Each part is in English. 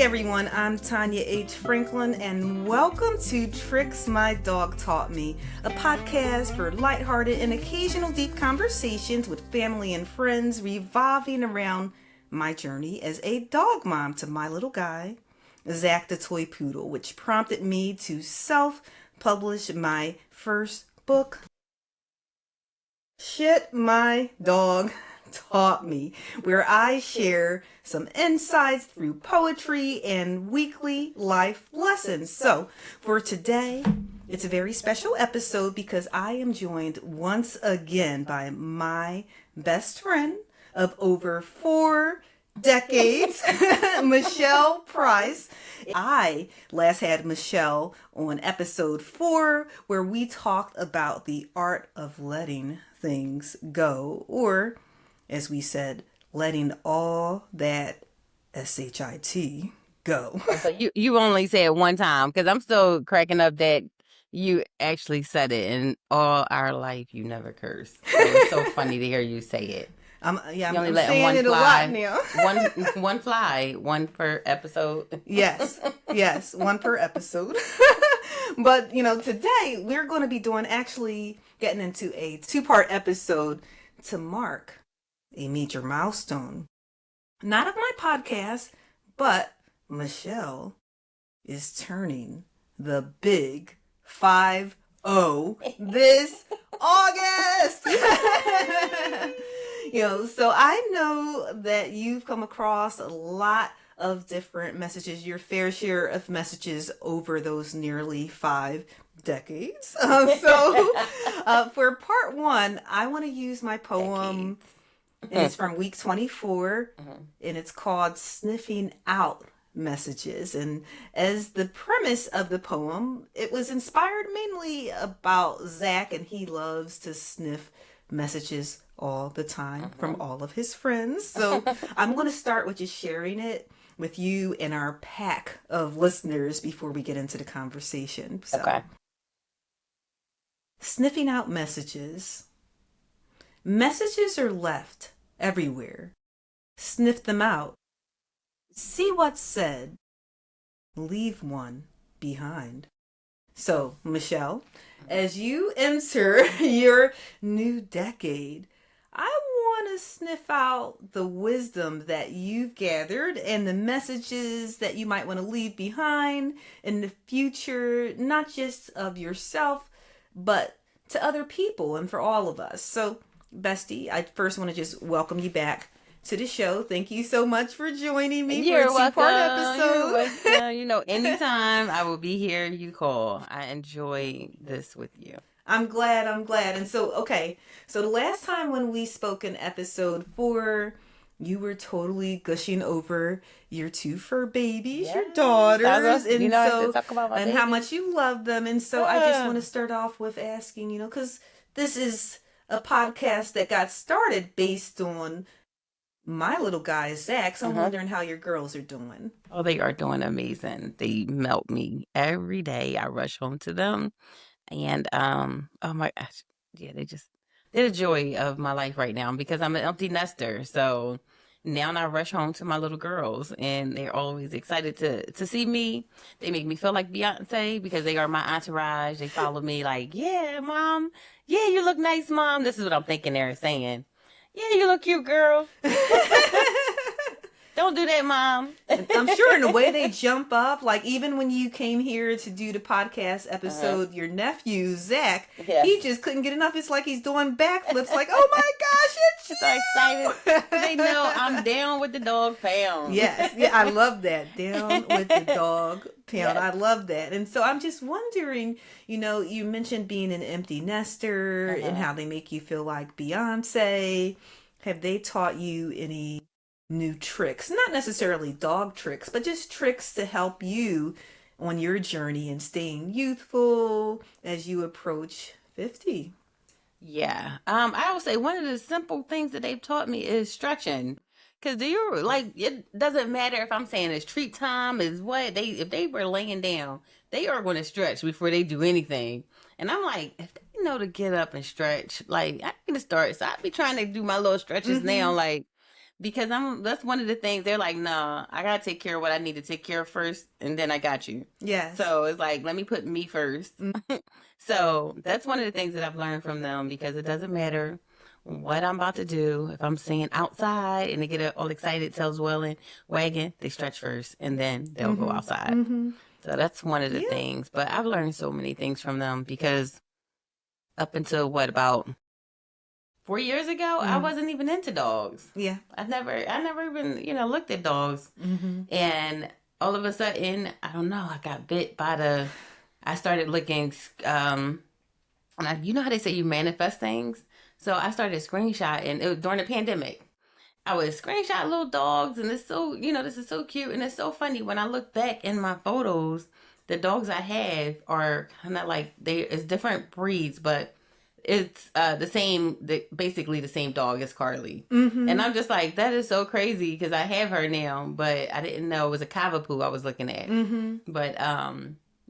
everyone, I'm Tanya H. Franklin, and welcome to Tricks My Dog Taught Me, a podcast for lighthearted and occasional deep conversations with family and friends revolving around my journey as a dog mom to my little guy, Zach the Toy Poodle, which prompted me to self-publish my first book, Shit My Dog Taught Me, where I share some insights through poetry and weekly life lessons. So for today, it's a very special episode because I am joined once again by my best friend of over 4 decades, Michelle Price. I last had Michelle on episode 4, where we talked about the art of letting things go, or as we said, letting all that SHIT go. So you only said it one time, because I'm still cracking up that you actually said it in all our life. You never cursed. So it's so funny to hear you say it. I'm saying it a lot now. one fly, one per episode. Yes, one per episode. But, today we're going to be getting into a 2-part episode to mark a major milestone. Not of my podcast, but Michelle is turning the big 5-0 this August. So I know that you've come across a lot of different messages, your fair share of messages over those nearly 5 decades. For part 1, I want to use my poem. And it's from week 24, and it's called Sniffing Out Messages. And as the premise of the poem, it was inspired mainly about Zach, and he loves to sniff messages all the time from all of his friends. So I'm going to start with just sharing it with you and our pack of listeners before we get into the conversation. So, okay. Sniffing out messages. Messages are left everywhere. Sniff them out. See what's said. Leave one behind. So, Michelle, as you enter your new decade, I want to sniff out the wisdom that you've gathered and the messages that you might want to leave behind in the future, not just of yourself, but to other people and for all of us. So, bestie, I first want to just welcome you back to the show. Thank you so much for joining me for a 2-part episode. You're welcome. Anytime I will be here, you call. I enjoy this with you. I'm glad. And so the last time when we spoke in episode 4, you were totally gushing over your 2 fur babies, your daughters, and how much you love them. And so I just want to start off with asking, because this is a podcast that got started based on my little guy, Zach. So I'm wondering how your girls are doing. Oh, they are doing amazing. They melt me every day. I rush home to them. And, oh my gosh. Yeah, they're the joy of my life right now because I'm an empty nester. So now I rush home to my little girls and they're always excited to see me. They make me feel like Beyonce because they are my entourage. They follow me like, yeah, mom. Yeah, you look nice, mom. This is what I'm thinking they're saying. Yeah, you look cute, girl. Don't do that, mom. I'm sure in the way they jump up, like even when you came here to do the podcast episode, your nephew, Zach, he just couldn't get enough. It's like he's doing backflips like, oh my gosh, it's you. So excited. They know I'm down with the dog pound. Yes. Yeah, I love that. Down with the dog pound. Yes. I love that. And so I'm just wondering, you mentioned being an empty nester and how they make you feel like Beyonce. Have they taught you any new tricks? Not necessarily dog tricks, but just tricks to help you on your journey and staying youthful as you approach 50. Yeah. I would say one of the simple things that they've taught me is stretching. Because it doesn't matter if I'm saying it's treat time, is what if they were laying down, they are going to stretch before they do anything. And I'm like, if they know to get up and stretch, like I need to start. So I be trying to do my little stretches now, like because that's one of the things they're like, nah, I gotta take care of what I need to take care of first, and then I got you. Yes. So it's like, let me put me first. So that's one of the things that I've learned from them, because it doesn't matter what I'm about to do. If I'm singing outside and they get all excited, tails wailing, wagging, they stretch first and then they'll go outside. So that's one of the things. But I've learned so many things from them, because up until about 4 years ago, I wasn't even into dogs. Yeah. I never even, looked at dogs. And all of a sudden, I don't know, I got bit by I started looking, you know how they say you manifest things? So I started screenshotting. It was during the pandemic. I would screenshot little dogs, and it's so, this is so cute. And it's so funny when I look back in my photos, the dogs I have are kind of like, it's different breeds, but it's basically the same dog as Carly. And I'm just like, that is so crazy, because I have her now, but I didn't know it was a Cavapoo I was looking at. But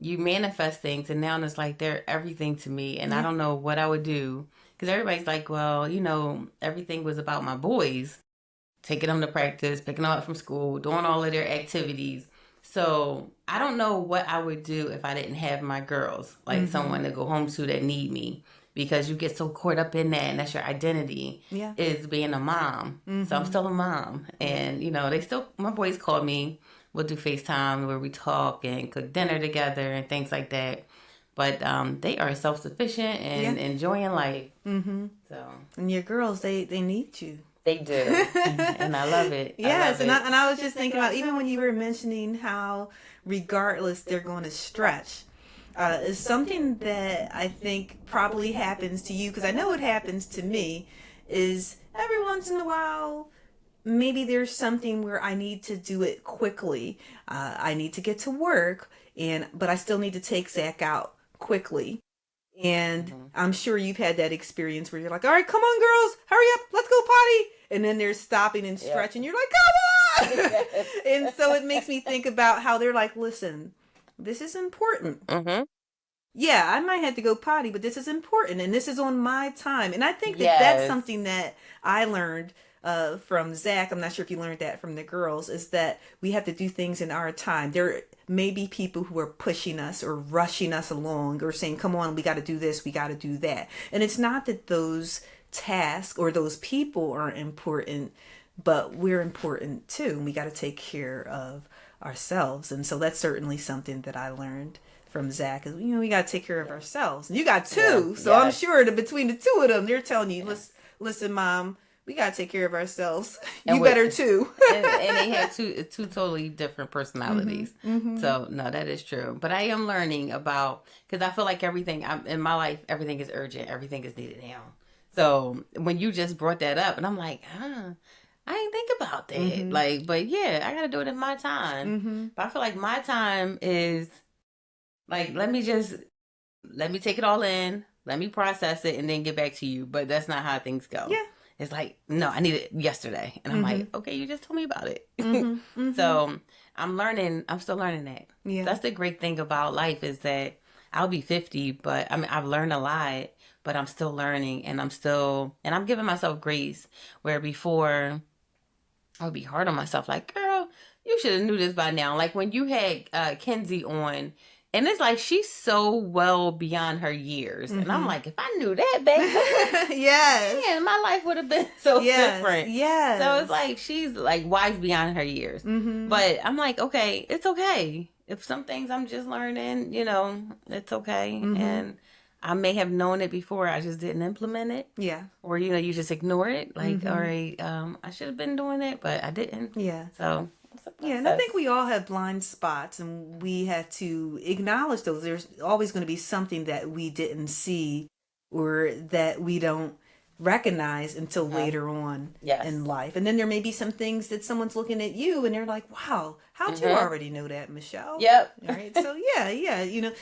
you manifest things, and now it's like they're everything to me, and I don't know what I would do, because everybody's like, well, everything was about my boys, taking them to practice, picking them up from school, doing all of their activities. So I don't know what I would do if I didn't have my girls, like someone to go home to that need me, because you get so caught up in that, and that's your identity, is being a mom. So I'm still a mom, and my boys call me. We'll do FaceTime where we talk and cook dinner together and things like that. But they are self-sufficient and enjoying life. So, and your girls, they need you. They do, and I love it. Yes, and I was just thinking about, even when you were mentioning how regardless they're going to stretch, is something that I think probably happens to you, because I know it happens to me, is every once in a while, maybe there's something where I need to do it quickly. I need to get to work, but I still need to take Zach out quickly. And I'm sure you've had that experience where you're like, all right, come on, girls, hurry up, let's go potty. And then they're stopping and stretching. You're like, come on. And so it makes me think about how they're like, listen, this is important. Yeah, I might have to go potty, but this is important, and this is on my time. And I think that's something that I learned from Zach. I'm not sure if you learned that from the girls, is that we have to do things in our time. There may be people who are pushing us or rushing us along, or saying, come on, we got to do this, we got to do that. And it's not that those tasks or those people aren't important, but we're important too, and we got to take care of ourselves. And so that's certainly something that I learned from Zach, is we got to take care of ourselves. And you got two, so I'm sure that between the two of them, they're telling you, listen, Mom, we got to take care of ourselves. You better too. and they have two totally different personalities. So no, that is true. But I am learning about, because I feel like everything in my life, everything is urgent, everything is needed now. So when you just brought that up, and I'm like, I didn't think about that. But yeah, I got to do it in my time. But I feel like my time is like, let me take it all in, let me process it, and then get back to you. But that's not how things go. Yeah. It's like, no, I need it yesterday. And I'm like, okay, you just told me about it. So I'm still learning that. Yeah. That's the great thing about life, is that I'll be 50, but I've learned a lot, but I'm still learning, and I'm giving myself grace, where before I would be hard on myself, like, girl, you should have knew this by now. Like when you had Kenzie on, and it's like, she's so well beyond her years. And I'm like, if I knew that back then, man, my life would have been so different. Yes. So it's like, she's like wise beyond her years. But I'm like, okay, it's okay. If some things I'm just learning, it's okay. And I may have known it before, I just didn't implement it. Yeah. Or, you just ignore it. Like, all right, I should have been doing it, but I didn't. Yeah. So... yeah, and I think we all have blind spots, and we have to acknowledge those. There's always going to be something that we didn't see, or that we don't recognize until later on in life. And then there may be some things that someone's looking at you, and they're like, wow, how'd you already know that, Michelle? Yep. All right. So yeah,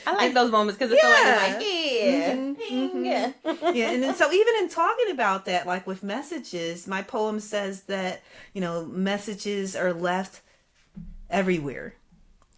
I like those moments, because it's like, yeah. And then so even in talking about that, like with messages, my poem says that, messages are left everywhere.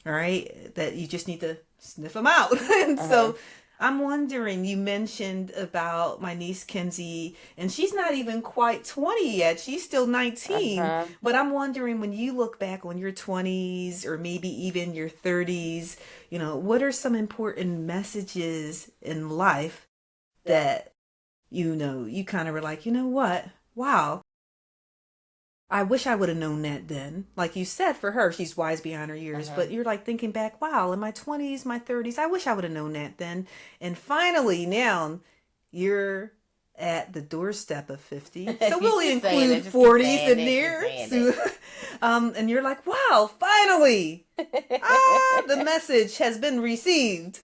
All right. That you just need to sniff them out. And so I'm wondering, you mentioned about my niece Kenzie, and she's not even quite 20 yet. She's still 19. Uh-huh. But I'm wondering, when you look back on your 20s or maybe even your 30s, what are some important messages in life that, you kind of were like, you know what? Wow, I wish I would have known that then. Like you said, for her, she's wise beyond her years. Uh-huh. But you're like thinking back, wow, in my 20s, my 30s, I wish I would have known that then. And finally, now you're at the doorstep of 50. So You we'll keep saying include it, just keep 40s saying in it, there. keep saying And you're like, wow, finally, it. the message has been received.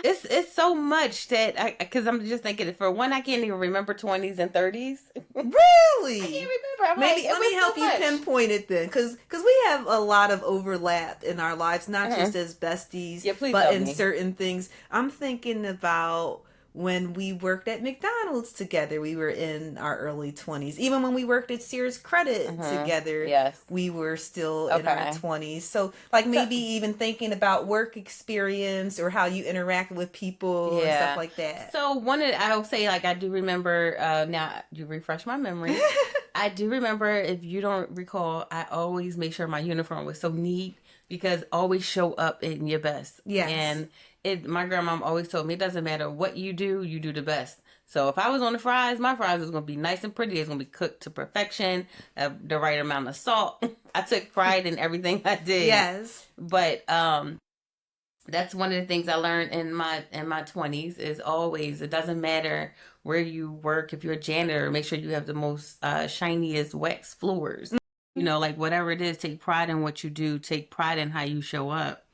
It's so much that because I'm just thinking, for one, I can't even remember 20s and 30s. I can't Really? remember. I'm Maybe like, it let me was help so you much. pinpoint it then, because we have a lot of overlap in our lives, not Uh-huh. just as besties, Yeah, please but help in me. certain things. I'm thinking about when we worked at McDonald's together. We were in our early 20s. Even when we worked at Sears Credit Uh-huh. together, Yes. we were still in our Okay. 20s. So, like, So, maybe even thinking about work experience or how you interact with people and stuff yeah. like that. So I'll say, like, I do remember, now you refresh my memory. I do remember, if you don't recall, I always make sure my uniform was so neat, because always show up in your best. Yes. And my grandma always told me, it doesn't matter what you do the best. So if I was on the fries, my fries was going to be nice and pretty. It's going to be cooked to perfection, the right amount of salt. I took pride in everything I did. Yes. But that's one of the things I learned in my 20s, is always, it doesn't matter where you work. If you're a janitor, make sure you have the most shiniest wax floors. Like, whatever it is, take pride in what you do, take pride in how you show up.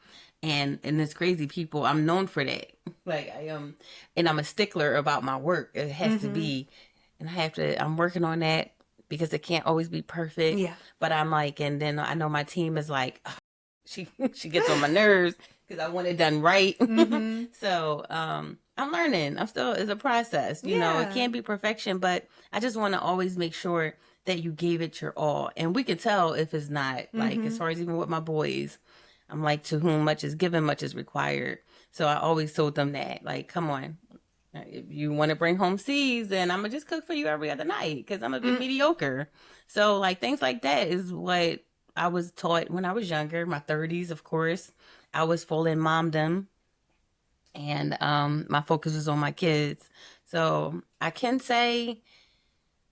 And it's crazy, people, I'm known for that. Like, I am, and I'm a stickler about my work. It has to Mm-hmm. be, and I'm working on that, because it can't always be perfect. Yeah. But I'm like, and then I know my team is like, she she gets on my nerves because I want it done right. Mm-hmm. So I'm learning. I'm still, it's a process. It Yeah. can't be perfection, but I just want to always make sure that you gave it your all. And we can tell if it's not, like, as Mm-hmm. far as even with my boys, I'm like, to whom much is given, much is required. So I always told them that, like, come on. If you want to bring home C's, then I'm gonna just cook for you every other night, because I'm a bit mediocre. So, like, things like that is what I was taught when I was younger. My 30s, of course, I was full in momdom, and my focus was on my kids. So I can say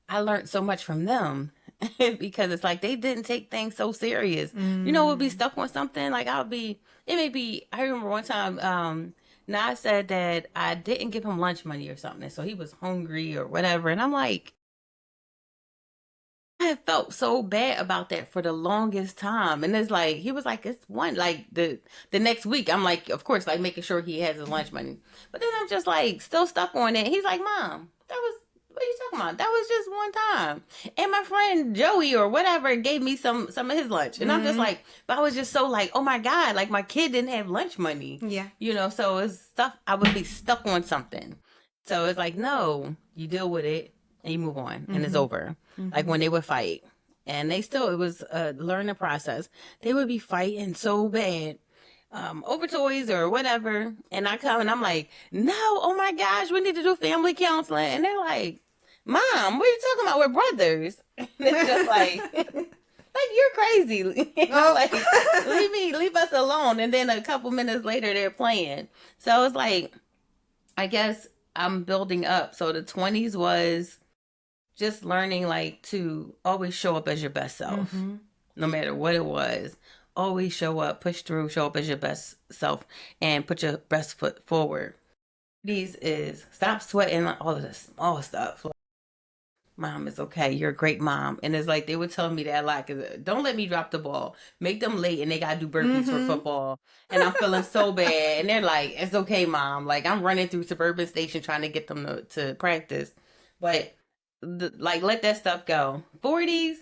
I learned so much from them, because it's like they didn't take things so serious. We'll be Mm. stuck on something. Like, it may be, I remember one time, Nas said that I didn't give him lunch money or something. So he was hungry or whatever. And I'm like, I have felt so bad about that for the longest time. And it's like, he was like, it's one, like, the next week, I'm like, of course, like, making sure he has his lunch money. But then I'm just like, still stuck on it. He's like, Mom, what are you talking about? That was just one time. And my friend Joey or whatever gave me some of his lunch. And I'm just Mm. like, but I was just so like, oh my God, like, my kid didn't have lunch money. Yeah. So it's stuff, I would be stuck on something. So it's like, no, you deal with it and you move on, and it's Mm-hmm. over. Like, Mm-hmm. when they would fight, and it was a learning process. They would be fighting so bad, over toys or whatever. And I come and I'm like, no, oh my gosh, we need to do family counseling. And they're like, Mom, what are you talking about? We're brothers. And it's just like, like, you're crazy. Oh. Like, leave us alone. And then a couple minutes later, they're playing. So it's like, I guess I'm building up. So the 20s was just learning, like, to always show up as your best self, Mm-hmm. no matter what it was. Always show up, push through, show up as your best self, and put your best foot forward. These is stop sweating all of the small stuff. Like, Mom, is okay. You're a great mom. And it's like, they would tell me that a lot, because don't let me drop the ball. Make them late and they got to do burpees for Mm-hmm. football. And I'm feeling so bad. And they're like, it's okay, Mom. Like, I'm running through Suburban Station trying to get them to practice. But, like, let that stuff go. 40s,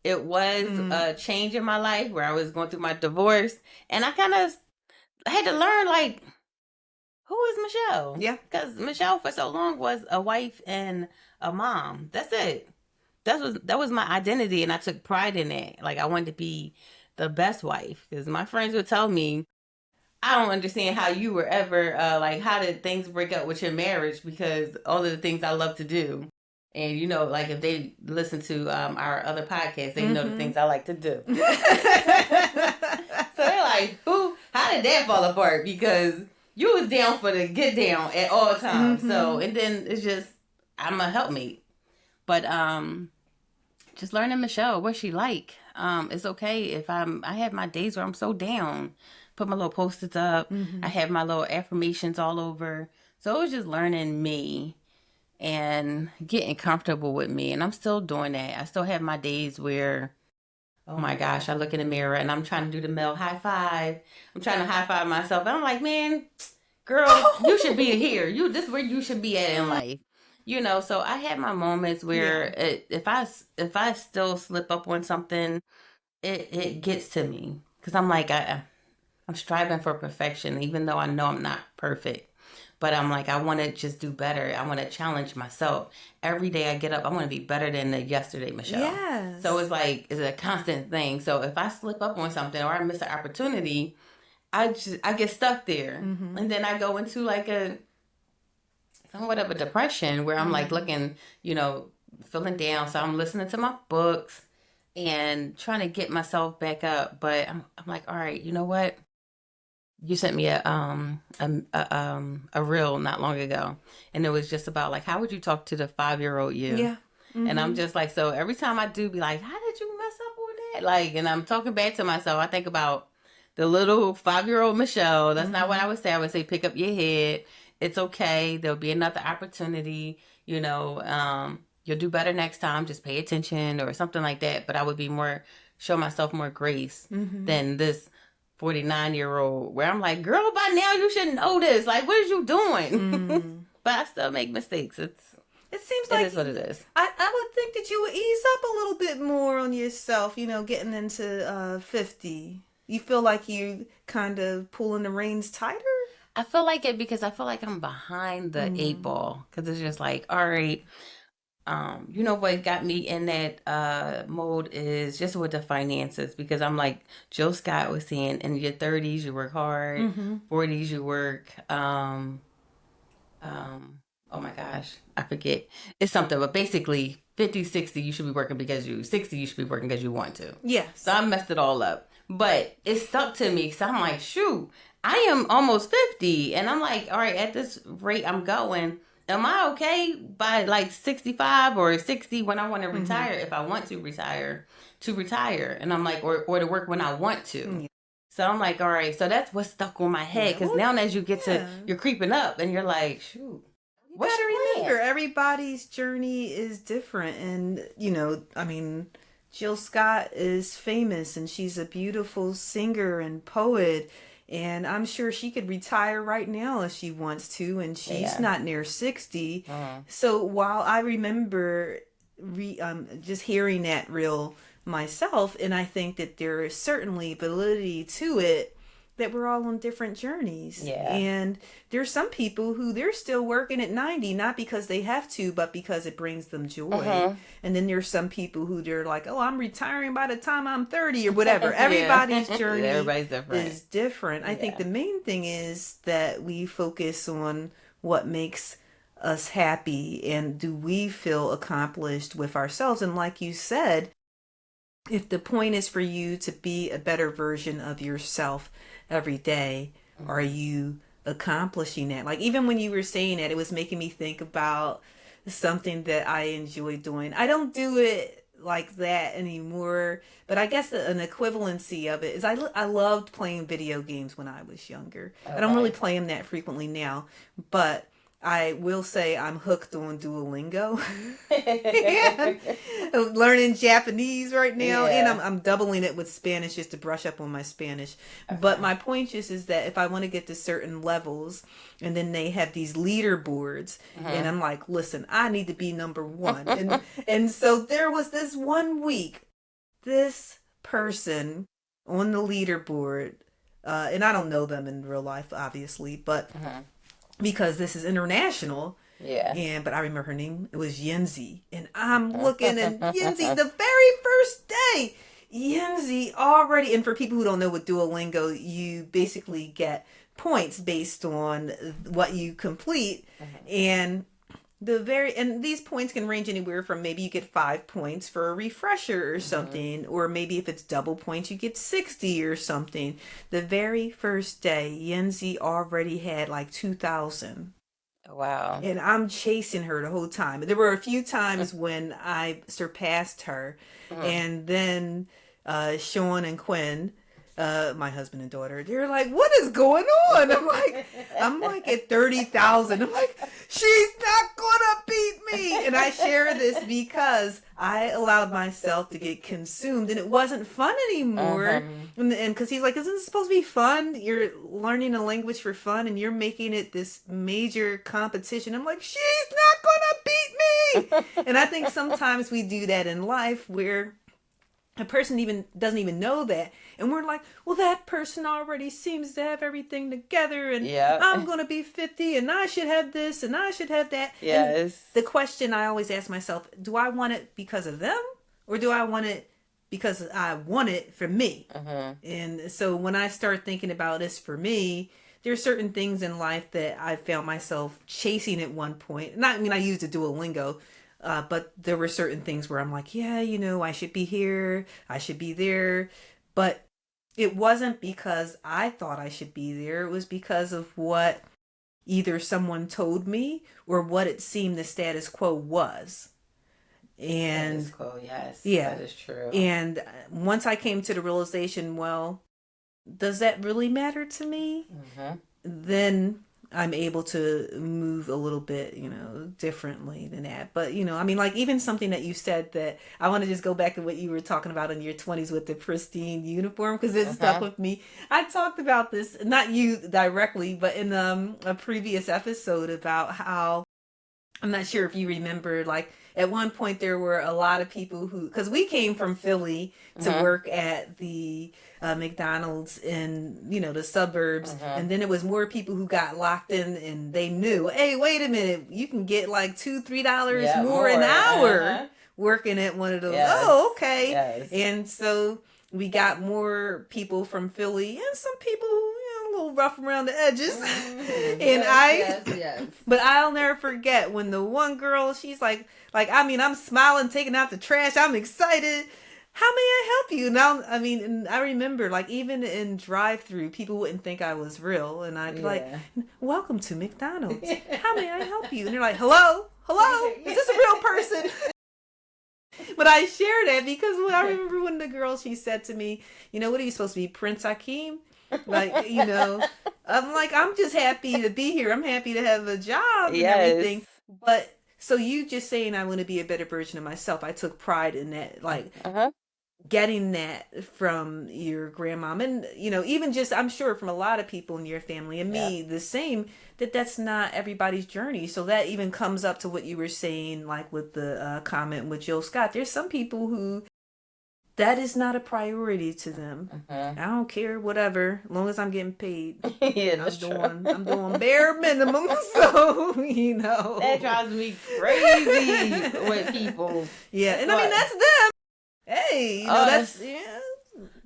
it was Mm. a change in my life where I was going through my divorce. And I kind of had to learn, like, who is Michelle? Yeah. Because Michelle for so long was a wife and a mom. That's it. That was my identity, and I took pride in it. Like, I wanted to be the best wife. Because my friends would tell me, I don't understand how you were ever, like, how did things break up with your marriage? Because all of the things I love to do. And, you know, like, if they listen to our other podcasts, they know the things I like to do. So they're like, how did that fall apart? Because you was down for the get down at all times. So, and then it's just, I'm a helpmate. But just learning Michelle, what she like. It's okay if I have my days where I'm so down. Put my little post-its up. I have my little affirmations all over. So it was just learning me and getting comfortable with me. And I'm still doing that. I still have my days where, oh my gosh, I look in the mirror and I'm trying to do the male high five. I'm trying to high five myself. And I'm like, man, girl, you should be here. This is where you should be at in life. You know, so I had my moments where if I still slip up on something, it gets to me. Because I'm like, I'm striving for perfection, even though I know I'm not perfect. But I'm like, I want to just do better. I want to challenge myself. Every day I get up, I want to be better than the yesterday Michelle. Yes. So it's like, it's a constant thing. So if I slip up on something or I miss an opportunity, I get stuck there. And then I go into like somewhat of a depression where I'm like looking, you know, feeling down. So I'm listening to my books and trying to get myself back up. But I'm like, all right, you know what? You sent me a reel not long ago, and it was just about like, how would you talk to the 5-year-old you? Yeah. And I'm just like, so every time I do be like, how did you mess up on that? Like, and I'm talking back to myself. I think about the little 5-year-old Michelle. That's not what I would say. I would say, pick up your head. It's okay. There'll be another opportunity. You know, you'll do better next time. Just pay attention or something like that. But I would be show myself more grace than this 49-year-old where I'm like, girl, by now you should know this. Like, what is you doing? But I still make mistakes. It seems like it is what it is. I would think that you would ease up a little bit more on yourself, you know, getting into 50. You feel like you kind of pulling the reins tighter? I feel like it because I feel like I'm behind the 8 ball. Because it's just like, all right, you know what got me in that mode is just with the finances, because I'm like Jill Scott was saying, in your 30s you work hard, 40s you work oh my gosh, I forget, it's something, but basically 50, 60 you should be working because 60 you should be working because you want to. Yes. So I messed it all up, but it stuck to me because I'm like, shoot, I am almost 50 and I'm like, all right, at this rate I'm going, am I okay by like 65 or 60 when I want to retire? If I want to retire, and I'm like, or to work when I want to. So I'm like, all right, so that's what's stuck on my head. Because now as you get to, you're creeping up and you're like, shoot, what's your remember, everybody's journey is different. And, you know, I mean, Jill Scott is famous and she's a beautiful singer and poet. And I'm sure she could retire right now if she wants to, and she's not near 60. So while I remember just hearing that reel myself, and I think that there is certainly validity to it, that we're all on different journeys. And there's some people who they're still working at 90, not because they have to, but because it brings them joy. And then there's some people who they're like, oh, I'm retiring by the time I'm 30 or whatever. Everybody's journey is different. I think the main thing is that we focus on what makes us happy and do we feel accomplished with ourselves. And like you said, if the point is for you to be a better version of yourself every day, are you accomplishing that? Like, even when you were saying that, it was making me think about something that I enjoy doing. I don't do it like that anymore, but I guess an equivalency of it is I loved playing video games when I was younger. I don't really play them that frequently now, but I will say I'm hooked on Duolingo. I'm learning Japanese right now, and I'm doubling it with Spanish just to brush up on my Spanish. But my point is that if I want to get to certain levels, and then they have these leaderboards, and I'm like, listen, I need to be number 1. And so there was this one week, this person on the leaderboard, and I don't know them in real life, obviously, but because this is international. But I remember her name. It was Yenzi. And I'm looking at Yenzi the very first day. Yenzi already, and for people who don't know with Duolingo, you basically get points based on what you complete. And and these points can range anywhere from maybe you get 5 points for a refresher or something, or maybe if it's double points you get 60 or something. The very first day Yenzi already had like 2,000. Wow. And I'm chasing her the whole time. There were a few times when I surpassed her, and then Sean and Quinn, my husband and daughter, they're like, "What is going on?" I'm like at 30,000. I'm like, "She's not gonna beat me." And I share this because I allowed myself to get consumed, and it wasn't fun anymore. And because he's like, "Isn't this supposed to be fun? You're learning a language for fun, and you're making it this major competition." I'm like, "She's not gonna beat me." And I think sometimes we do that in life where a person even doesn't even know that, and we're like, well, that person already seems to have everything together, and I'm gonna be 50 and I should have this and I should have that. Yes. And the question I always ask myself, do I want it because of them, or do I want it because I want it for me? And so when I start thinking about this for me, there's certain things in life that I found myself chasing at one point. I used the Duolingo, but there were certain things where I'm like, yeah, I should be here, I should be there. But it wasn't because I thought I should be there. It was because of what either someone told me or what it seemed the status quo was. And status quo, yes. Yeah. That is true. And once I came to the realization, well, does that really matter to me? Then I'm able to move a little bit, differently than that. But, even something that you said, that I want to just go back to what you were talking about in your 20s with the pristine uniform, because it stuck with me. I talked about this, not you directly, but in a previous episode about how, I'm not sure if you remember, like at one point there were a lot of people because we came from Philly to work at the McDonald's in, the suburbs. And then it was more people who got locked in, and they knew, hey, wait a minute, you can get like $2-3 more an hour working at one of those. Oh, okay. And so we got more people from Philly and some people who, a little rough around the edges. And but I'll never forget when the one girl, she's like, I'm smiling, taking out the trash. I'm excited. How may I help you? Now, and I remember, like, even in drive-through, people wouldn't think I was real. And I'd be like, welcome to McDonald's. How may I help you? And they're like, hello? Is this a real person? But I share that because I remember when the girl, she said to me, what are you supposed to be, Prince Hakeem? Like, I'm like, I'm just happy to be here. I'm happy to have a job and everything. But so you just saying I want to be a better version of myself, I took pride in that, like getting that from your grandmom. And, even just, I'm sure from a lot of people in your family and me, the same, that's not everybody's journey. So that even comes up to what you were saying, like with the comment with Jill Scott. There's some people who that is not a priority to them. I don't care, whatever, as long as I'm getting paid. I'm doing bare minimum, so that drives me crazy with people. And that's them. Hey, that's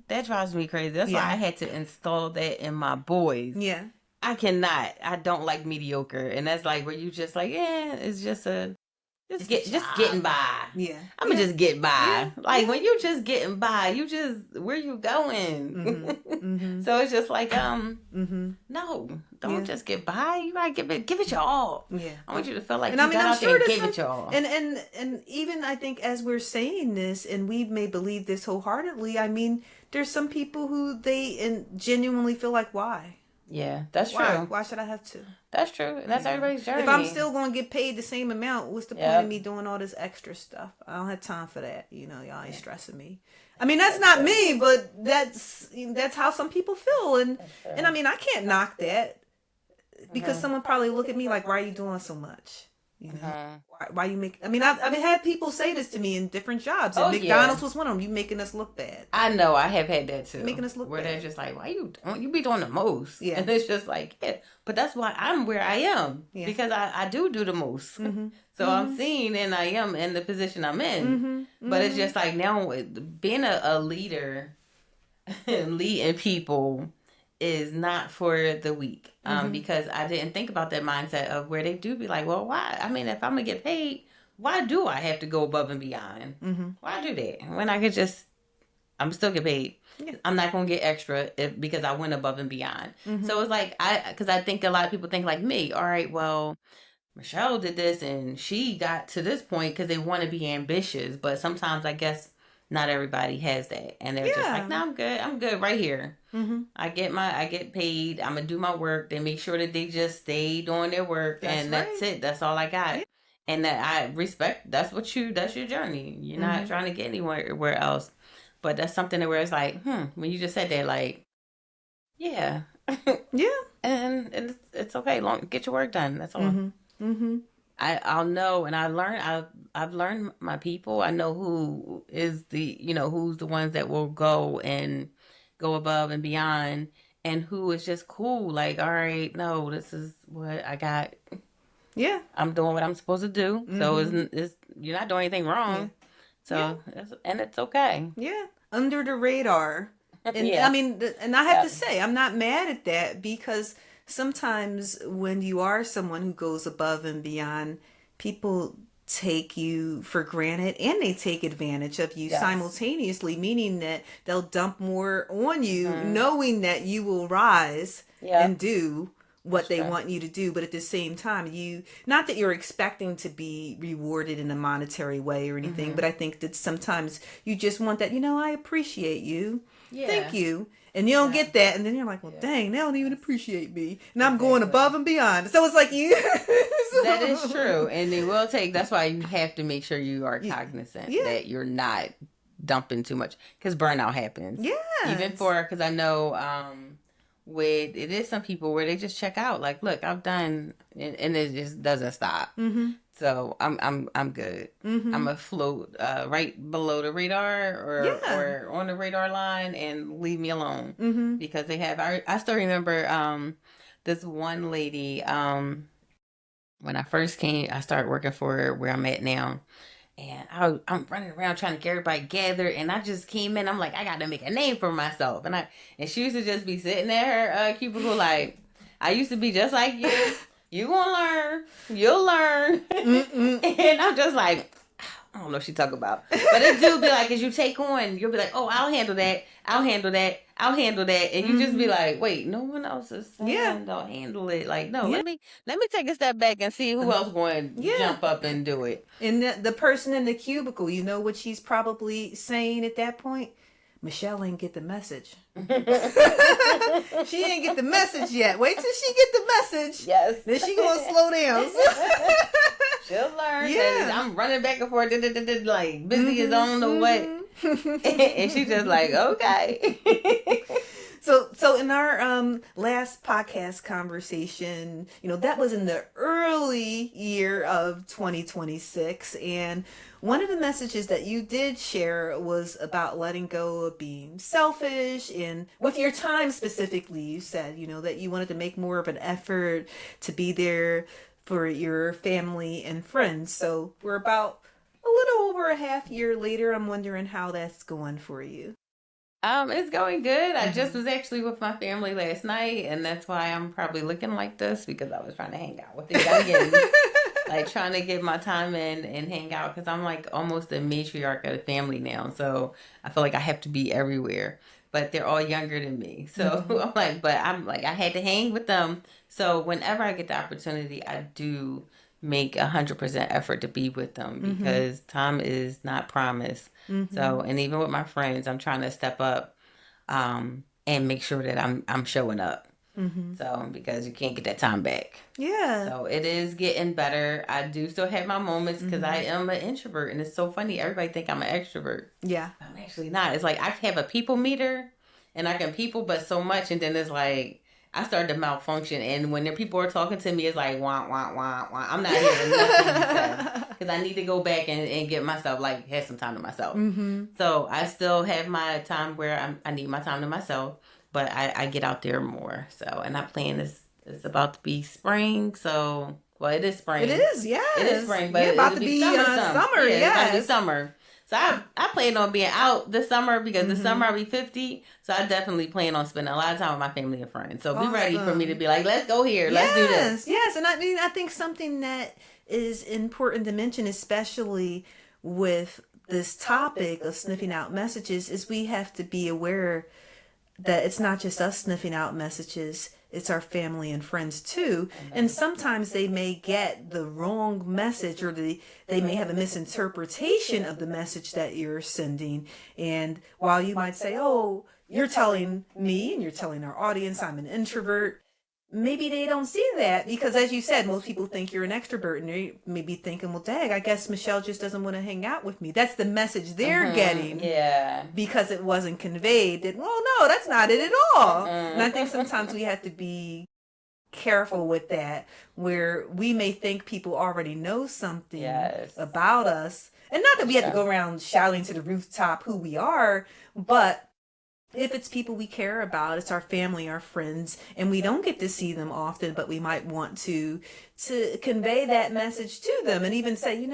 that drives me crazy. That's why I had to install that in my boys. I cannot. I don't like mediocre, and that's like where you just like, it's just getting by. I'm gonna just get by. Like when you just getting by, where you going? So it's just like, no, don't just get by. You gotta give it your all. I want you to feel like you got out there and give it your all. And even I think as we're saying this, and we may believe this wholeheartedly, there's some people who they genuinely feel like, why? Yeah, that's true. Why should I have to? That's true. That's everybody's journey. If I'm still going to get paid the same amount, what's the point of me doing all this extra stuff? I don't have time for that. Y'all ain't stressing me. That's not me, but that's how some people feel. And I can't knock that because someone probably look at me like, why are you doing so much? You know, Uh-huh. why you make? I mean, I've had people say this to me in different jobs, and Oh McDonald's yeah. was one of them. You making us look bad. I know I have had that You too, making us look where they're bad. just like, "Why you be doing the most?" Yeah. And it's just like, yeah, but that's why I'm where I am Yeah. because I do the most. Mm-hmm. So I'm Mm-hmm. seen and I am in the position I'm in. Mm-hmm. But it's Mm-hmm. just like now being a leader, leading people is not for the weak. Mm-hmm. Because I didn't think about that mindset of where they do be like, well, why? I mean, if I'm gonna get paid, why do I have to go above and beyond? Mm-hmm. Why do that when I could just I'm still get paid. Yeah. I'm not gonna get extra because I went above and beyond. Mm-hmm. So it's like because I think a lot of people think like me. All right, well, Michelle did this and she got to this point because they want to be ambitious, but sometimes I guess not everybody has that, and they're just like, Yeah. no, I'm good. I'm good right here. Mm-hmm. I get paid. I'm gonna do my work. They make sure that they just stay doing their work, That's and that's right. it. That's all I got. Yeah. And that I respect. That's your journey. You're not Mm-hmm. trying to get anywhere else. But that's something that where it's like, when you just said that, like, yeah, Yeah. and it's okay. Long get your work done. That's all. Mm-hmm. Mm-hmm. I'll know, and I've learned my people. I know who is who's the ones that will go and go above and beyond, and who is just cool. Like, all right, no, this is what I got. Yeah. I'm doing what I'm supposed to do. So Mm-hmm. it's you're not doing anything Yeah. wrong. Yeah. So it's okay. Yeah. Under the radar. And I Yeah, mean, and I have yeah, to say, I'm not mad at that because sometimes when you are someone who goes above and beyond, people take you for granted and they take advantage of you yes, simultaneously, meaning that they'll dump more on you, hmm, knowing that you will rise and yep, do what that's they true. want you to do, but at the same time you, not that you're expecting to be rewarded in a monetary way or anything, Hmm. but I think that sometimes you just want that, I appreciate you, thank Yeah, you, and you don't yeah, get that, and then you're like, well, yeah, dang, they don't even yes, appreciate me, and I'm going above exactly. and beyond, so it's like you. That is true, and it will take. That's why you have to make sure you are Yeah. cognizant Yeah. that you're not dumping too much because burnout happens. Even Yes. for because I know with it is some people where they just check out. Like, look, I've done, and it just doesn't stop. Mm-hmm. So I'm good. Mm-hmm. I'm afloat right below the radar Yeah. or on the radar line and leave me alone Mm-hmm. because they have. I still remember this one lady when I first came. I started working for her where I'm at now. And I'm running around trying to get everybody gathered, and I just came in. I'm like, I got to make a name for myself, and she used to just be sitting at her cubicle like, I used to be just like you. You gonna learn, you'll learn, Mm-mm. and I'm just like, I don't know what she talk about, but it do be like as you take on, you'll be like, oh, I'll handle that, I'll handle that, I'll handle that, and you just be Mm-hmm. like, wait, no one else is Yeah. saying don't handle it. Like, no, Yeah. let me take a step back and see who else going to Yeah. jump up and do it. And the person in the cubicle, you know what she's probably saying at that point? Michelle ain't get the message. She ain't get the message yet. Wait till she get the message. Yes. Then she gonna slow down. She'll learn that Yeah. I'm running back and forth, like busy as I Mm-hmm. don't know what. And she just like, okay. So in our last podcast conversation, that was in the early year of 2026, and one of the messages that you did share was about letting go of being selfish, and with your time specifically, you said, that you wanted to make more of an effort to be there for your family and friends. So we're about a little over a half year later. I'm wondering how that's going for you. It's going good. I just Mm-hmm. was actually with my family last night, and that's why I'm probably looking like this because I was trying to hang out with the youngins, like trying to get my time in and hang out because I'm like almost the matriarch of the family now, so I feel like I have to be everywhere. But they're all younger than me, so Mm-hmm. I'm like I had to hang with them. So whenever I get the opportunity, I do make 100% effort to be with them Mm-hmm. because time is not promised. Mm-hmm. So, and even with my friends, I'm trying to step up and make sure that I'm showing up. Mm-hmm. So, because you can't get that time back. Yeah. So it is getting better. I do still have my moments because I Mm-hmm. am an introvert, and it's so funny. Everybody think I'm an extrovert. Yeah. I'm actually not. It's like I have a people meter, and I can people, but so much, and then it's like I started to malfunction. And when the people are talking to me, it's like, wah, wah, wah, wah. I'm not hearing nothing you said. Because I need to go back and get myself, like, have some time to myself. So I still have my time where I need my time to myself. But I get out there more. So, and I plan it's about to be spring. So, well, it is spring. It is, yes. It is spring, but it's about to be summer. Yeah, yes. It's about to be summer. So I plan on being out this summer because this summer I'll be 50. So I definitely plan on spending a lot of time with my family and friends. So be ready for me to be like, let's go here. Let's do this. Yes. And I mean, I think something that is important to mention, especially with this topic of sniffing out messages, is we have to be aware that it's not just us sniffing out messages. It's our family and friends too. And sometimes they may get the wrong message, or they may have a misinterpretation of the message that you're sending. And while you might say, oh, you're telling me and you're telling our audience I'm an introvert, maybe they don't see that, because as you said, most people think you're an extrovert, and they may be thinking, well, dang, I guess Michelle just doesn't want to hang out with me. That's the message they're getting. Yeah. Because it wasn't conveyed that, well, no, that's not it at all. And I think sometimes we have to be careful with that, where we may think people already know something about us. And not that we have to go around shouting to the rooftop who we are, but if it's people we care about, it's our family, our friends, and we don't get to see them often, but we might want to convey that message to them and even say,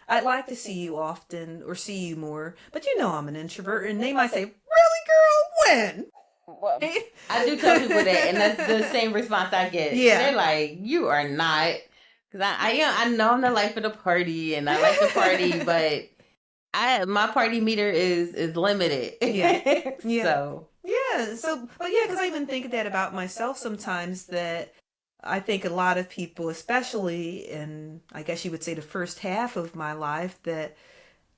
I'd like to see you often or see you more, but I'm an introvert. And they might say, really, girl, when? Well, I do tell people that, and that's the same response I get. Yeah. They're like, you are not. Because I know I'm the life of the party, and I like to party, but my party meter is limited. Yeah. So. Yeah. So, but yeah, because I even think that about myself sometimes, that I think a lot of people, especially in, I guess you would say, the first half of my life, that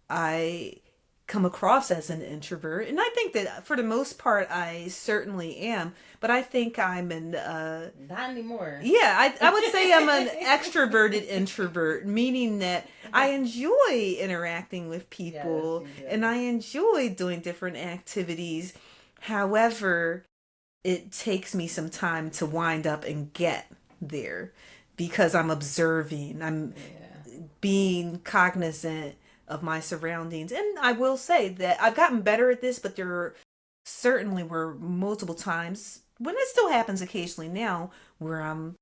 I come across as an introvert. And I think that for the most part, I certainly am. But I think I'm not anymore. Yeah, I would say I'm an extroverted introvert, meaning that I enjoy interacting with people and I enjoy doing different activities. However, it takes me some time to wind up and get there, because I'm observing, I'm being cognizant of my surroundings. And I will say that I've gotten better at this, but there certainly were multiple times, when it still happens occasionally now, where I'm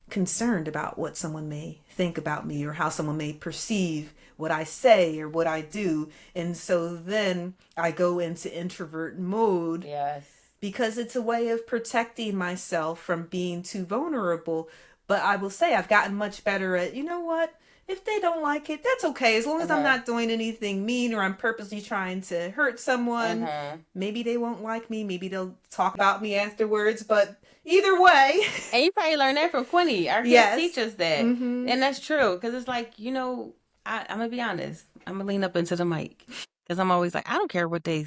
concerned about what someone may think about me, or how someone may perceive what I say or what I do. And so then I go into introvert mode. Yes. Because it's a way of protecting myself from being too vulnerable. But I will say I've gotten much better at, what? If they don't like it, that's okay. As long as I'm not doing anything mean, or I'm purposely trying to hurt someone, maybe they won't like me. Maybe they'll talk about me afterwards. But either way. And you probably learned that from Quinny. Our kids teach us that. And that's true. Because it's like, I'm going to be honest. I'm going to lean up into the mic. Because I'm always like, I don't care what they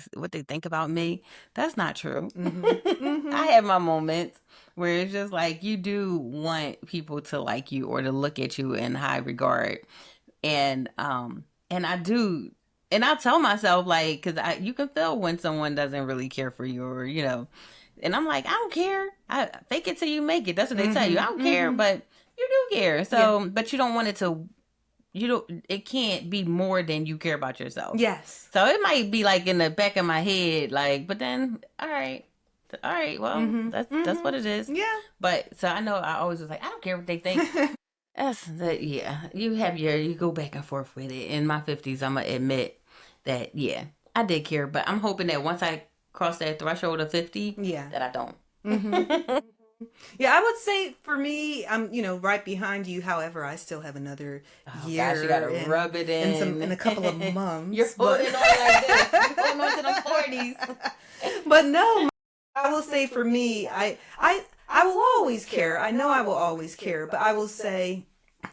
think about me. That's not true. I have my moments where it's just like, you do want people to like you or to look at you in high regard. And I do. And I tell myself, like, because you can feel when someone doesn't really care for you, or, and I'm like, I don't care. I fake it till you make it. That's what they tell you. I don't care, but you do care. So, but you don't want it to. It can't be more than you care about yourself. Yes. So it might be like in the back of my head, like, but then, all right, well, that's what it is. Yeah. But so I know I always was like, I don't care what they think. You go back and forth with it. In my 50s, I'm going to admit that, I did care, but I'm hoping that once I cross that threshold of 50, that I don't. Yeah, I would say for me, I'm right behind you. However, I still have another year. Gosh, you gotta rub it in a couple of months. You're holding on like this. You're holding on to the 40s. But no, I will say for me, I will always care. I know I will always care, but I will say,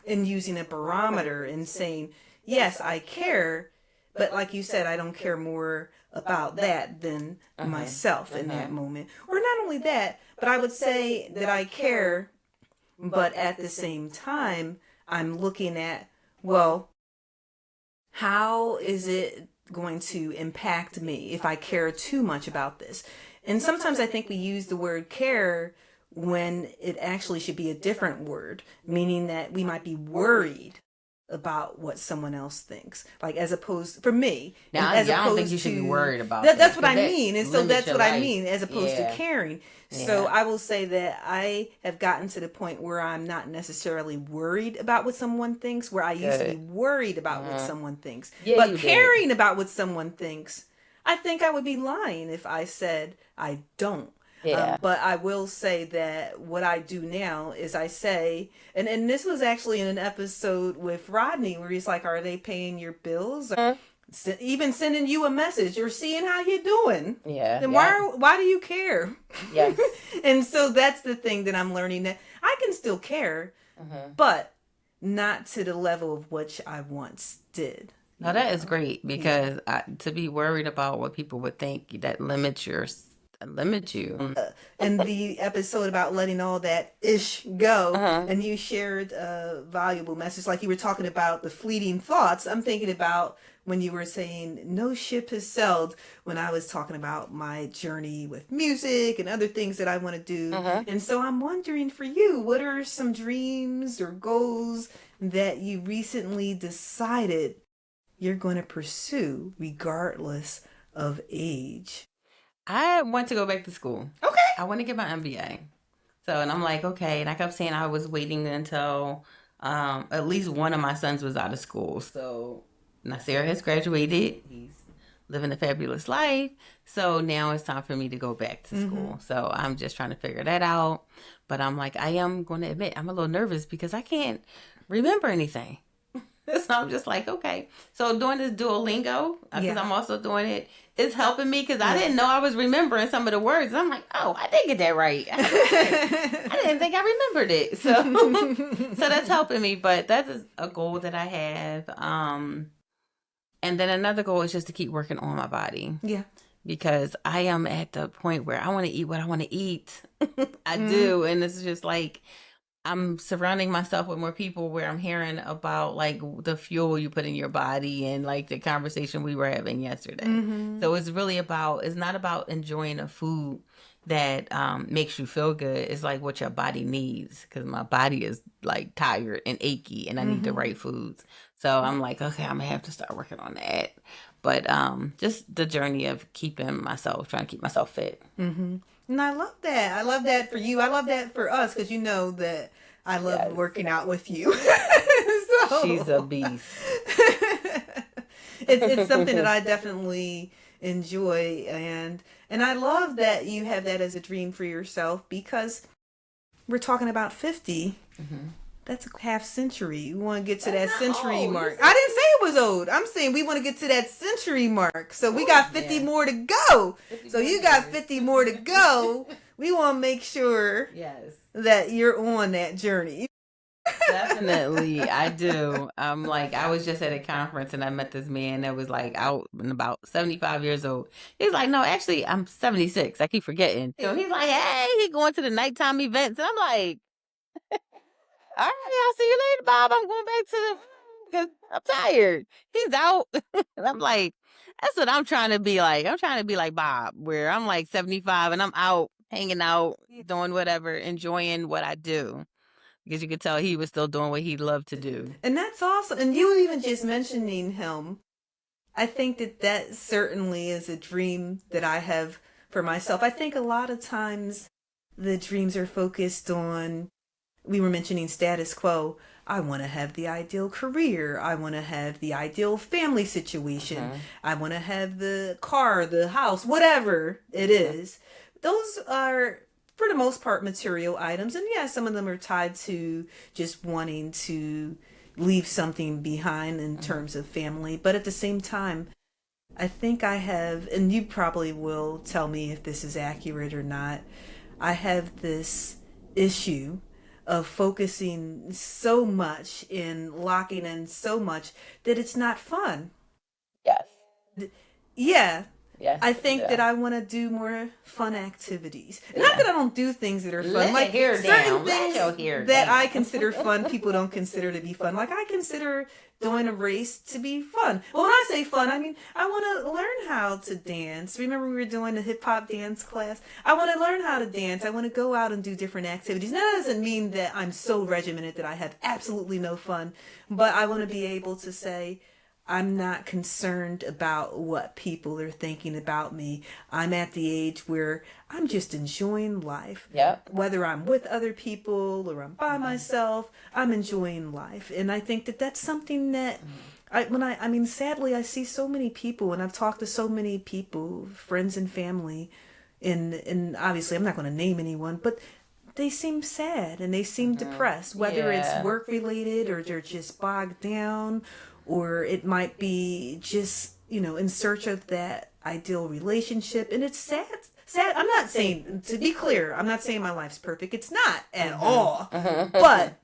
in using a barometer and saying, yes, I care, but like you said, I don't care more about that than myself in that moment. Or not only that, but I would say that I care, but at the same time, I'm looking at, well, how is it going to impact me if I care too much about this? And sometimes I think we use the word care when it actually should be a different word, meaning that we might be worried about what someone else thinks, like as opposed for me, and Now, as I don't think you opposed should be to worried about that's that what I because that mean, and so limits that's your what I life. mean as opposed to Yeah, caring. So yeah, I will say that I have gotten to the point where I'm not necessarily worried about what someone thinks, where I used to be good. worried about what Uh-huh. someone thinks, Yeah, but you did. caring about what someone thinks, I think I would be lying if I said I don't. Yeah. But I will say that what I do now is I say, and this was actually in an episode with Rodney where he's like, "Are they paying your bills? Or Mhm. even sending you a message or seeing how you're doing? Yeah. Then Yeah. why do you care?" Yes. And so that's the thing that I'm learning, that I can still care, Hmm. but not to the level of which I once did. No, You that is know? great Yeah. because to be worried about what people would think that limits you. In the episode about letting all that ish go, Uh-huh. and you shared a valuable message, like you were talking about the fleeting thoughts. I'm thinking about when you were saying no ship has sailed, when I was talking about my journey with music and other things that I want to do. Uh-huh. And so I'm wondering for you, what are some dreams or goals that you recently decided you're going to pursue regardless of age? I want to go back to school. Okay. I want to get my MBA. So, and I'm like, okay. And I kept saying I was waiting until at least one of my sons was out of school. So, Nasir has graduated. He's living a fabulous life. So now it's time for me to go back to Mm-hmm. school. So I'm just trying to figure that out. But I'm like, I am going to admit, I'm a little nervous because I can't remember anything. So I'm just like, okay. So doing this Duolingo, because Yeah. I'm also doing it, is helping me because I Yeah. didn't know I was remembering some of the words. And I'm like, oh, I did get that right. I didn't think I remembered it. So so that's helping me. But that is a goal that I have. And then another goal is just to keep working on my body Yeah. because I am at the point where I want to eat what I want to eat. I Mm-hmm. do. And it's just like, I'm surrounding myself with more people where I'm hearing about like the fuel you put in your body and like the conversation we were having yesterday. Mm-hmm. So it's really about, it's not about enjoying a food that makes you feel good. It's like what your body needs because my body is like tired and achy and I need the Mm-hmm. right foods. So I'm like, okay, I'm gonna have to start working on that. But just the journey of trying to keep myself fit. Mm-hmm. And I love that. I love that for you. I love that for us because you know that I love Yes. working out with you. She's a So beast. it's something that I definitely enjoy, and I love that you have that as a dream for yourself because we're talking about 50. Mhm. That's a half century. We want to get to That's that not century old. You mark. said I didn't say it was old. I'm saying we want to get to that century mark. So we got 50 yeah. more to go. 50 So more you got years. 50 more to go. We want to make sure Yes, that you're on that journey. definitely. I do. Like, I was just at a conference and I met this man that was like out and about 75 years old. He's like, no, actually, I'm 76. I keep forgetting. So he's like, hey, he going to the nighttime events. And I'm like, all right, I'll see you later, Bob. I'm going back to the because I'm tired. He's out. And I'm like, that's what I'm trying to be like. I'm trying to be like Bob, where I'm like 75 and I'm out, hanging out, doing whatever, enjoying what I do. Because you could tell he was still doing what he loved to do. And that's awesome. And you even just mentioning him, I think that that certainly is a dream that I have for myself. I think a lot of times the dreams are focused on, we were mentioning status quo. I want to have the ideal career. I want to have the ideal family situation. Mhm. I want to have the car, the house, whatever it is. Those are, for the most part, material items. And yeah, some of them are tied to just wanting to leave something behind in terms of family. But at the same time, I think I have, and you probably will tell me if this is accurate or not, I have this issue of focusing so much and locking in so much that it's not fun. Yes. Yeah. Yes. I think that I want to do more fun activities. Not that I don't do things that are fun. Like certain things that I consider fun, people don't consider to be fun. Like I consider doing a race to be fun. Well, when I say fun, I mean I want to learn how to dance. Remember we were doing the hip hop dance class? I want to learn how to dance. I want to go out and do different activities. Now, that doesn't mean that I'm so regimented that I have absolutely no fun, but I want to be able to say, I'm not concerned about what people are thinking about me. I'm at the age where I'm just enjoying life. Yep. Whether I'm with other people or I'm by myself, I'm enjoying life. And I think that that's something that I mean, sadly, I see so many people, and I've talked to so many people, friends and family, and obviously I'm not going to name anyone, but they seem sad and they seem depressed, whether it's work related or they're just bogged down, or it might be just, in search of that ideal relationship. And it's sad. I'm not saying, to be clear, I'm not saying my life's perfect. It's not at all. But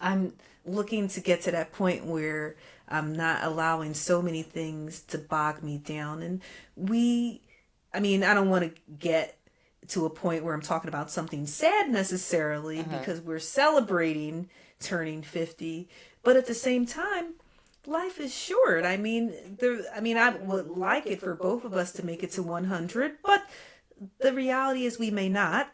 I'm looking to get to that point where I'm not allowing so many things to bog me down. And I don't want to get to a point where I'm talking about something sad necessarily, because we're celebrating turning 50. But at the same time, life is short. I would like it for both of us to make it to 100, but the reality is we may not,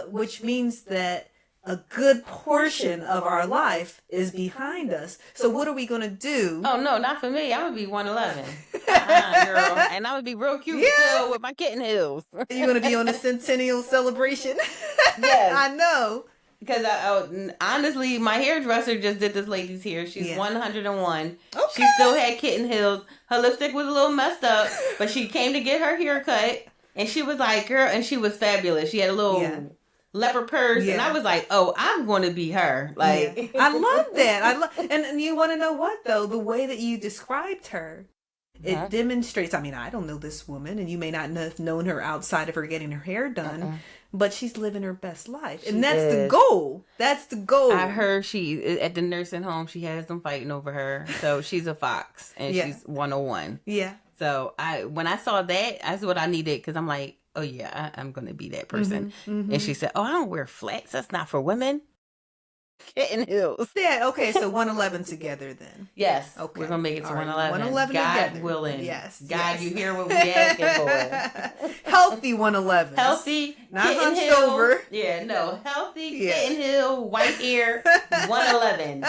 which means that a good portion of our life is behind us. So what are we going to do? Oh, no, not for me. I would be 111. Girl. And I would be real cute still with my kitten heels. You're going to be on a centennial celebration? Yes. I know. Because honestly, my hairdresser just did this lady's hair. She's 101. Okay. She still had kitten heels. Her lipstick was a little messed up, but she came to get her hair cut, and she was like, girl, and she was fabulous. She had a little leopard purse, and I was like, oh, I'm going to be her. Like, I love that. And you want to know what, though? The way that you described her, it demonstrates, I don't know this woman, and you may not have known her outside of her getting her hair done, but she's living her best life. And that's the goal. That's the goal. I heard she, at the nursing home, she has them fighting over her. So she's a fox, and she's 101. Yeah. So when I saw that, that's what I needed, because I'm like, oh yeah, I'm going to be that person. And she said, oh, I don't wear flats. That's not for women. Kitten heels. Yeah, okay, so 111 together then. Yes. Okay. We're going to make it to 111. 111 God together. willing. Yes. God, you hear what we asking for. Healthy 111. Healthy. Not hunched over. Yeah, no. Healthy, kitten heel, white hair, 111.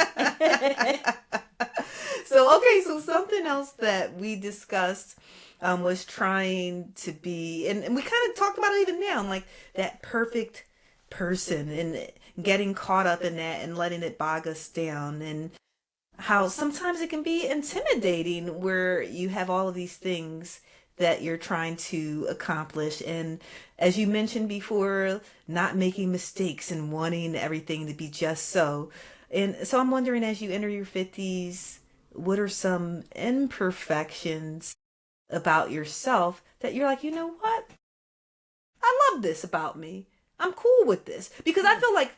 So something else that we discussed was trying to be, and we kind of talked about it even now, like that perfect person, and getting caught up in that and letting it bog us down, and how sometimes it can be intimidating where you have all of these things that you're trying to accomplish. And as you mentioned before, not making mistakes and wanting everything to be just so. And so I'm wondering, as you enter your 50s, what are some imperfections about yourself that you're like, you know what? I love this about me. I'm cool with this. Because I feel like,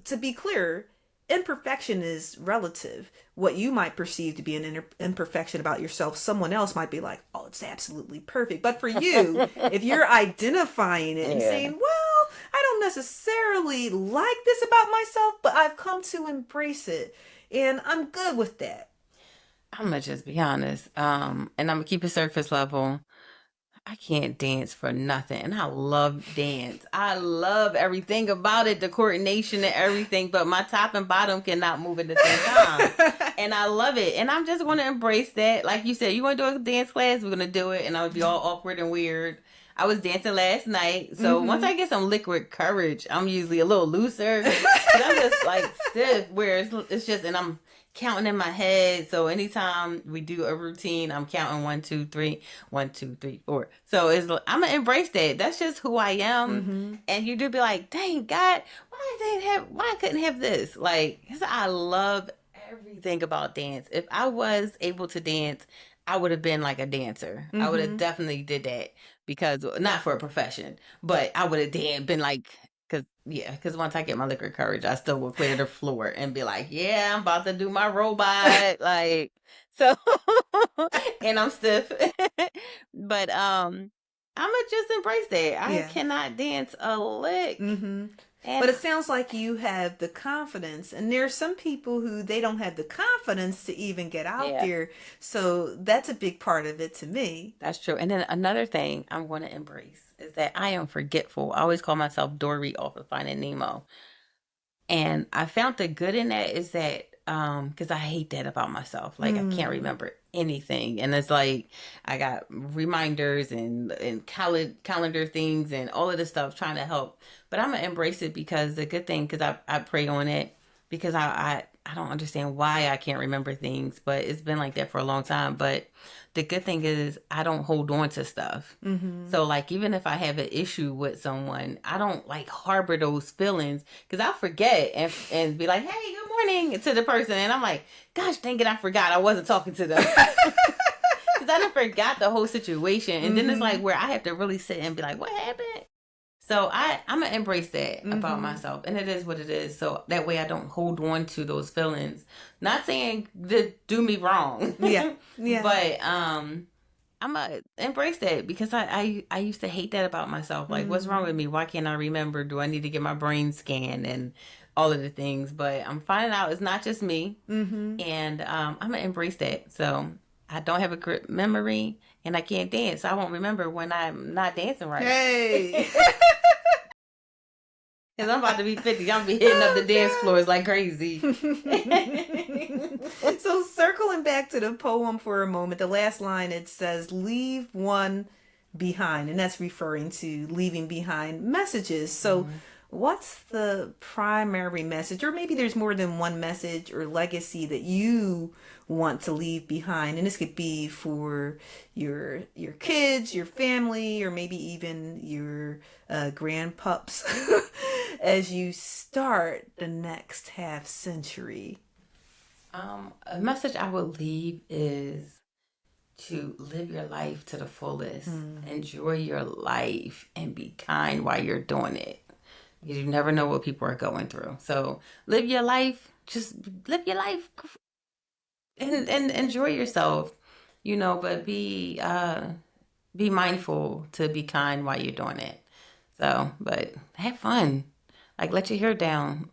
to be clear, imperfection is relative. What you might perceive to be an imperfection about yourself, someone else might be like, oh, it's absolutely perfect. But for you, if you're identifying it and saying, well, I don't necessarily like this about myself, but I've come to embrace it, and I'm good with that. I'm going to just be honest. And I'm going to keep it surface level. I can't dance for nothing. And I love dance. I love everything about it, the coordination and everything, but my top and bottom cannot move at the same time. And I love it. And I'm just going to embrace that. Like you said, you want to do a dance class? We're going to do it. And I would be all awkward and weird. I was dancing last night. So once I get some liquid courage, I'm usually a little looser. But I'm just like stiff, where it's just, and I'm counting in my head. So anytime we do a routine, I'm counting 1, 2, 3, 1, 2, 3, 4. So I'm gonna embrace that. That's just who I am. And you do be like, dang God, why I couldn't have this? Like, 'cause I love everything about dance. If I was able to dance, I would have been like a dancer. I would have definitely did that, because not for a profession, but I would have been like Cause once I get my liquor courage, I still will clear the floor and be like, yeah, I'm about to do my robot. Like, so, and I'm stiff. But, I'ma just embrace that. I Yeah. cannot dance a lick. Mm-hmm. But And it sounds like you have the confidence, and there are some people who they don't have the confidence to even get out yeah, there. So that's a big part of it to me. that's true. And then another thing I'm going to embrace is that I am forgetful. I always call myself Dory off of Finding Nemo. And I found the good in that is that because I hate that about myself. Like I can't Mm. remember anything. And it's like I got reminders and calendar things and all of this stuff trying to help. But I'm gonna embrace it because the good thing, because I pray on it because I don't understand why I can't remember things, but it's been like that for a long time. But the good thing is I don't hold on to stuff. Mm-hmm. So like even if I have an issue with someone, I don't like harbor those feelings because I'll forget and be like, "Hey, good morning" to the person, and I'm like, "Gosh, dang it, I forgot I wasn't talking to them." Because I done forgot the whole situation, and then it's like Mm-hmm. where I have to really sit and be like, "What happened?" So I'm gonna embrace that about Mm-hmm. myself, and it is what it is. So that way I don't hold on to those feelings. Not saying to do me wrong, Yeah. Yeah. but I'm gonna embrace that because I used to hate that about myself. Like, what's wrong Mm-hmm. with me? Why can't I remember? Do I need to get my brain scanned and all of the things? But I'm finding out it's not just me, Mm-hmm. and I'm gonna embrace that. So I don't have a grip memory, and I can't dance. So I won't remember when I'm not dancing right. Hey. Because I'm about to be 50. I'm be hitting up the dance floors like crazy. So circling back to the poem for a moment, the last line it says, "Leave one behind," and that's referring to leaving behind messages. So, Mhm. what's the primary message, or maybe there's more than one message or legacy that you want to leave behind? And this could be for your kids, your family, or maybe even your grandpups as you start the next half century. A message I would leave is to live your life to the fullest. Mm. Enjoy your life and be kind while you're doing it. Because you never know what people are going through. So live your life, just live your life and enjoy yourself, but be mindful to be kind while you're doing it. So, but have fun. Like let your hair down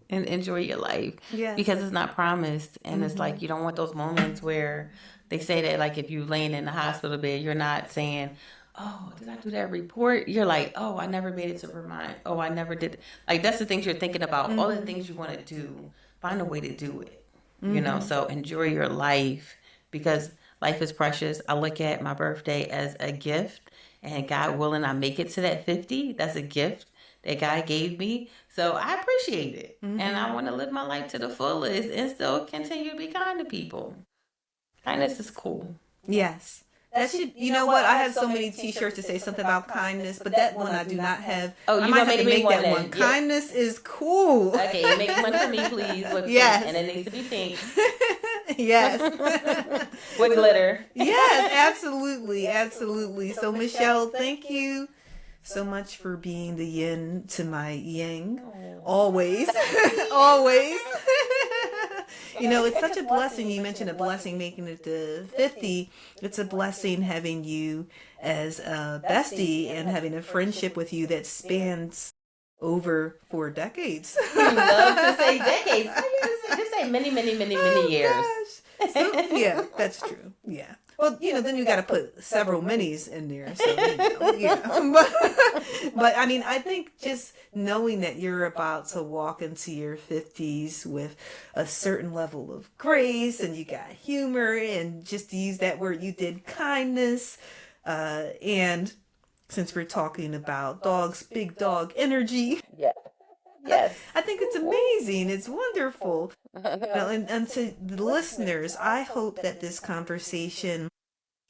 and enjoy your life Yes. because it's not promised. And it's Mm-hmm. like you don't want those moments where they say that like if you laying in the hospital bed, you're not saying, "Oh, did I do that report?" You're like, "Oh, I never made it to Vermont. Oh, I never did." Like that's the things you're thinking about. All the Mm-hmm. things you want to do, find a way to do it. Mm-hmm. So enjoy your life because life is precious. I look at my birthday as a gift, and God willing, I make it to that 50. That's a gift that God gave me. So I appreciate it. And I Mm-hmm. want to live my life to the fullest and still continue to be kind to people. Kindness is cool. Yes. That should, you know what? I have so many t-shirts that say something about kindness, but that one I do not have. Oh, I you might want have me to to make make one that one. then? Yeah. Kindness is cool. Okay, make one for me, please, with pink. Yes. And it needs to be pink. Yes. With glitter. Yes, absolutely. Absolutely. So, Michelle, thank you so much for being the yin to my yang. Always. Always. It's such a blessing. You mentioned a blessing making it to 50. It's a blessing having you as a bestie and having a friendship with you that spans over 4 decades. You love to say decades. Just say many, many, many, many years. Gosh. So, yeah, that's true. Yeah. Well, then you got to put several minis in there. So, but I mean, I think just knowing that you're about to walk into your 50s with a certain level of grace and you got humor, and just to use that word, you did kindness. And since we're talking about dogs, big dog energy, Yeah. Yes. I think it's amazing. It's wonderful. And to the listeners, I hope that this conversation,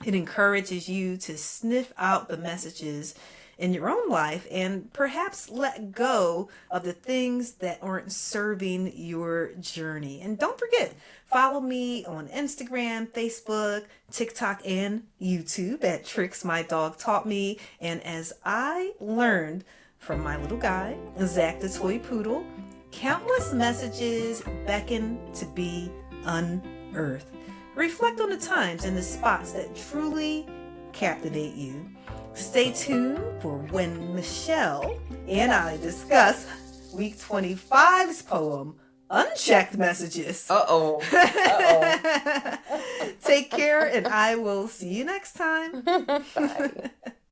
it encourages you to sniff out the messages in your own life and perhaps let go of the things that aren't serving your journey. And don't forget, follow me on Instagram, Facebook, TikTok, and YouTube at Tricks My Dog Taught Me. And as I learned from my little guy, Zach the Toy Poodle, countless messages beckon to be unearthed. Reflect on the times and the spots that truly captivate you. Stay tuned for when Michelle and I discuss week 25's poem, Unchecked Messages. Uh-oh. Take care, and I will see you next time. Bye.